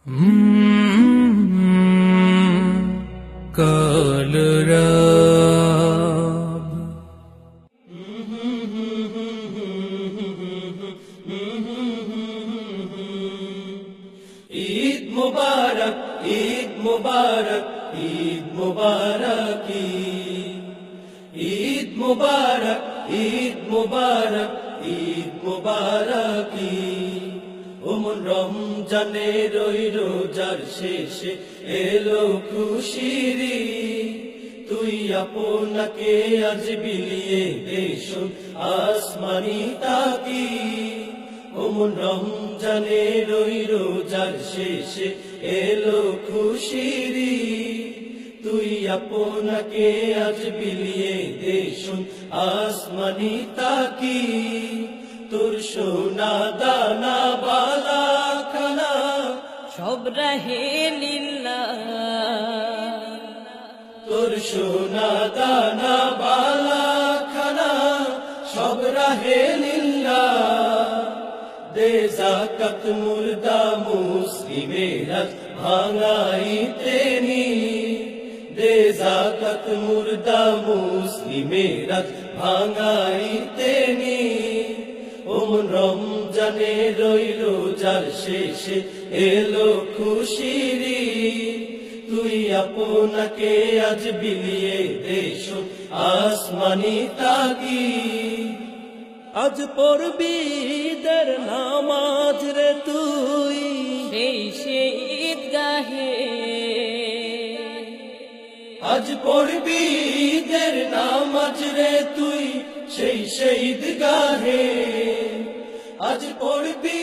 কলরব ঈদ মুবারক, ঈদ মুবারক, ঈদ মুবারক, ঈদ মুবারক, ঈদ মুবারক, ঈদ মুবারক। ওমন রমজানের ওই রোজার শেষে এলো খুশির ঈদ। তুই আপনাকে আজ বিলিয়ে দেশন আসমানি তাকি। ওমন রমজানের ওই রোজার শেষে এলো খুশির ঈদ। তুই আপনাকে আজ বিলিয়ে দেশন আসমানি তাকি। তোর সোনা দানা বালা খানা সব রাহে লিল্লাহ, তোর সোনা দানা বালা খানা সব রাহে লিল্লাহ। দে যাকাত মুর্দা মুসলিমেরা ভাঙাইতে নি, দে যাকাত মুর্দা মুসলিমেরা ভাঙাইতে নি। ওমন রমজানের ওই রোজার শেষে এলো খুশির ঈদ। তুই আপনাকে আজ বিলিয়ে দেশন আসমানি তাকি। আজ পড়বি ঈদের নামাজ রে তুই সেই ঈদগাহে, আজ পড়বি ঈদের নামাজ রে তুই সেই ঈদগাহে। আজ পড়বি